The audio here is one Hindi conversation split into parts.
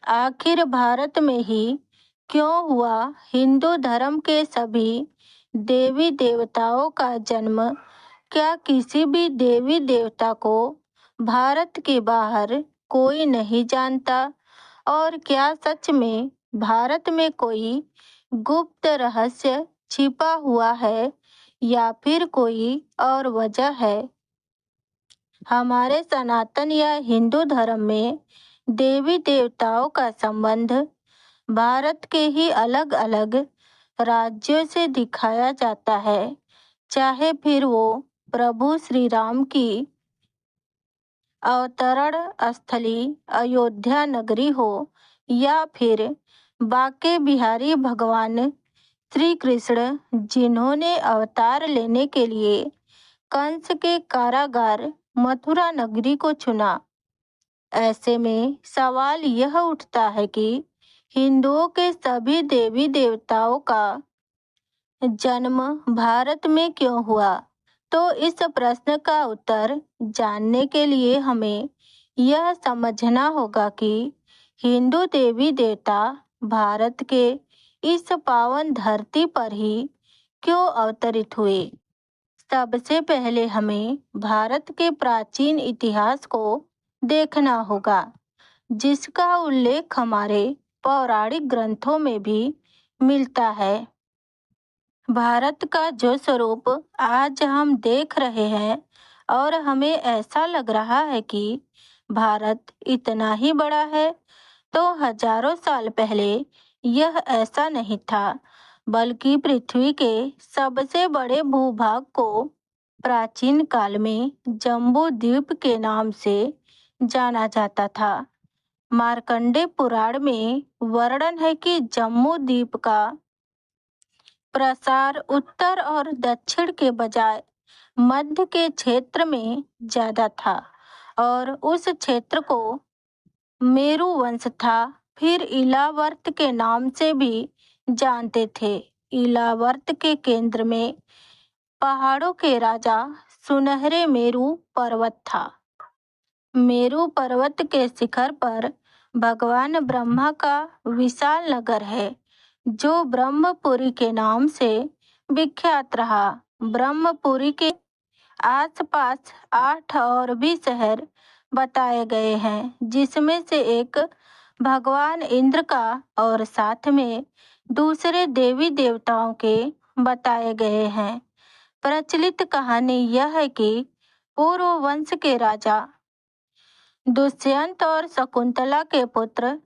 आखिर भारत में ही क्यों हुआ हिंदू धर्म के सभी देवी देवताओं का जन्म? क्या किसी भी देवी देवता को भारत के बाहर कोई नहीं जानता? और क्या सच में भारत में कोई गुप्त रहस्य छिपा हुआ है या फिर कोई और वजह है? हमारे सनातन या हिंदू धर्म में देवी देवताओं का संबंध भारत के ही अलग अलग राज्यों से दिखाया जाता है, चाहे फिर वो प्रभु श्री राम की अवतरण स्थली अयोध्या नगरी हो या फिर बाके बिहारी भगवान श्री कृष्ण, जिन्होंने अवतार लेने के लिए कंस के कारागार मथुरा नगरी को चुना। ऐसे में सवाल यह उठता है कि हिंदुओं के सभी देवी देवताओं का जन्म भारत में क्यों हुआ? तो इस प्रश्न का उत्तर जानने के लिए हमें यह समझना होगा कि हिंदू देवी देवता भारत के इस पावन धरती पर ही क्यों अवतरित हुए। सबसे पहले हमें भारत के प्राचीन इतिहास को देखना होगा, जिसका उल्लेख हमारे पौराणिक ग्रंथों में भी मिलता है। भारत का जो स्वरूप आज हम देख रहे हैं और हमें ऐसा लग रहा है कि भारत इतना ही बड़ा है, तो हजारों साल पहले यह ऐसा नहीं था, बल्कि पृथ्वी के सबसे बड़े भूभाग को प्राचीन काल में जम्बू द्वीप के नाम से जाना जाता था। मार्कंडेय पुराण में वर्णन है कि जम्बू द्वीप का प्रसार उत्तर और दक्षिण के बजाय मध्य के क्षेत्र में ज्यादा था और उस क्षेत्र को मेरु वंश था, फिर इलावर्त के नाम से भी जानते थे। इलावर्त के केंद्र में पहाड़ों के राजा सुनहरे मेरु पर्वत था। मेरु पर्वत के शिखर पर भगवान ब्रह्मा का विशाल नगर है, जो ब्रह्मपुरी के नाम से विख्यात रहा। ब्रह्मपुरी के आसपास 8 और भी शहर बताए गए हैं, जिसमें से एक भगवान इंद्र का और साथ में दूसरे देवी देवताओं के बताए गए हैं। प्रचलित कहानी यह है कि पूर्व वंश के राजा दुष्यंत और शकुंतला के पुत्र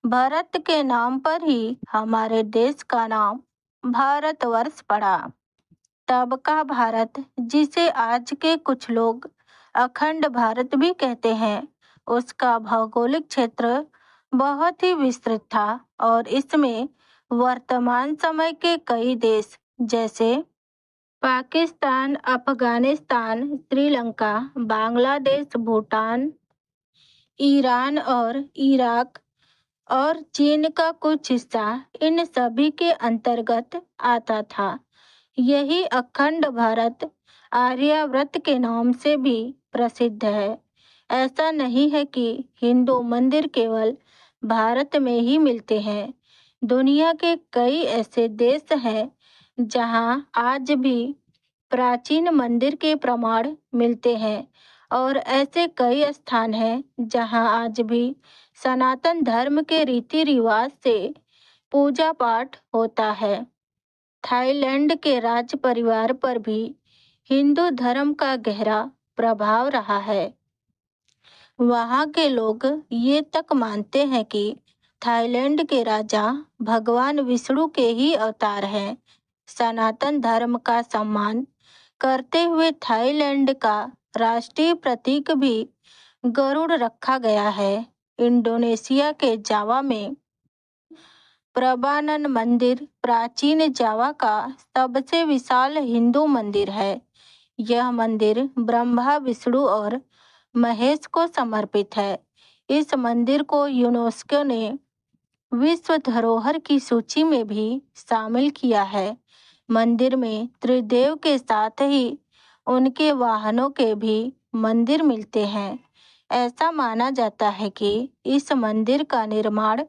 भरत के नाम पर ही हमारे देश का नाम भारतवर्ष पड़ा। तब का भारत, जिसे आज के कुछ लोग अखंड भारत भी कहते हैं, उसका भौगोलिक क्षेत्र बहुत ही विस्तृत था और इसमें वर्तमान समय के कई देश जैसे पाकिस्तान, अफगानिस्तान, श्रीलंका, बांग्लादेश, भूटान, ईरान और इराक और चीन का कुछ हिस्सा इन सभी के अंतर्गत आता था। यही अखंड भारत आर्यावर्त के नाम से भी प्रसिद्ध है। ऐसा नहीं है कि हिंदू मंदिर केवल भारत में ही मिलते हैं। दुनिया के कई ऐसे देश हैं जहां आज भी प्राचीन मंदिर के प्रमाण मिलते हैं और ऐसे कई स्थान हैं जहां आज भी सनातन धर्म के रीति रिवाज से पूजा पाठ होता है। थाईलैंड के राज परिवार पर भी हिंदू धर्म का गहरा प्रभाव रहा है। वहाँ के लोग ये तक मानते हैं कि थाईलैंड के राजा भगवान विष्णु के ही अवतार हैं। सनातन धर्म का सम्मान करते हुए थाईलैंड का राष्ट्रीय प्रतीक भी गरुड़ रखा गया है। इंडोनेशिया के जावा में प्रबानन मंदिर प्राचीन जावा का सबसे विशाल हिंदू मंदिर है। यह मंदिर ब्रह्मा, विष्णु और महेश को समर्पित है। इस मंदिर को यूनेस्को ने विश्व धरोहर की सूची में भी शामिल किया है। मंदिर में त्रिदेव के साथ ही उनके वाहनों के भी मंदिर मिलते हैं। ऐसा माना जाता है कि इस मंदिर का निर्माण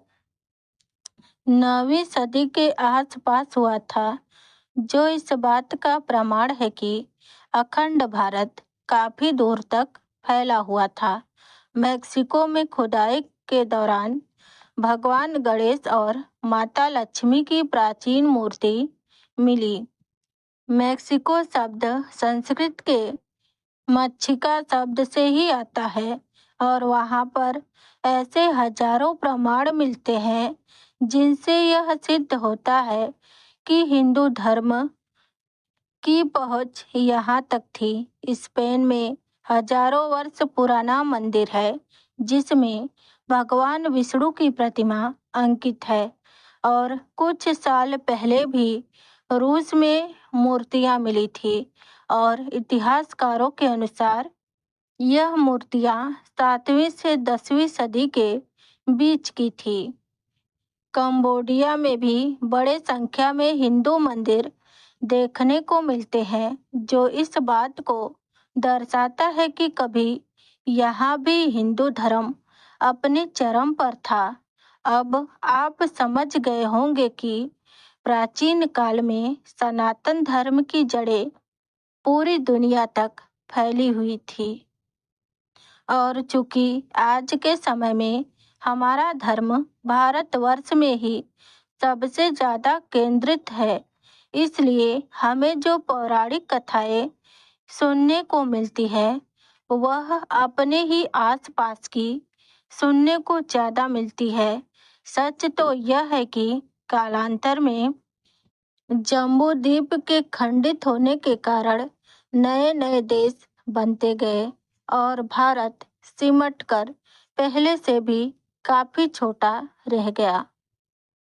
9वीं सदी के आसपास हुआ था, जो इस बात का प्रमाण है कि अखंड भारत काफी दूर तक फैला हुआ था। मेक्सिको में खुदाई के दौरान भगवान गणेश और माता लक्ष्मी की प्राचीन मूर्ति मिली। मेक्सिको शब्द संस्कृत के मच्छिका शब्द से ही आता है और वहाँ पर ऐसे हजारों प्रमाण मिलते हैं जिनसे यह सिद्ध होता है कि हिंदू धर्म की पहुंच यहाँ तक थी। स्पेन में हजारों वर्ष पुराना मंदिर है जिसमें भगवान विष्णु की प्रतिमा अंकित है और कुछ साल पहले भी रूस में मूर्तियां मिली थी और इतिहासकारों के अनुसार यह मूर्तियां 7वीं से 10वीं सदी के बीच की थी। कंबोडिया में भी बड़े संख्या में हिंदू मंदिर देखने को मिलते हैं, जो इस बात को दर्शाता है कि कभी यहाँ भी हिंदू धर्म अपने चरम पर था। अब आप समझ गए होंगे कि प्राचीन काल में सनातन धर्म की जड़ें पूरी दुनिया तक फैली हुई थी और चूंकि आज के समय में हमारा धर्म भारतवर्ष में ही सबसे ज्यादा केंद्रित है, इसलिए हमें जो पौराणिक कथाएं सुनने को मिलती है वह अपने ही आसपास की सुनने को ज्यादा मिलती है। सच तो यह है कि कालांतर में जम्बूद्वीप के खंडित होने के कारण नए नए देश बनते गए और भारत सिमटकर पहले से भी काफी छोटा रह गया।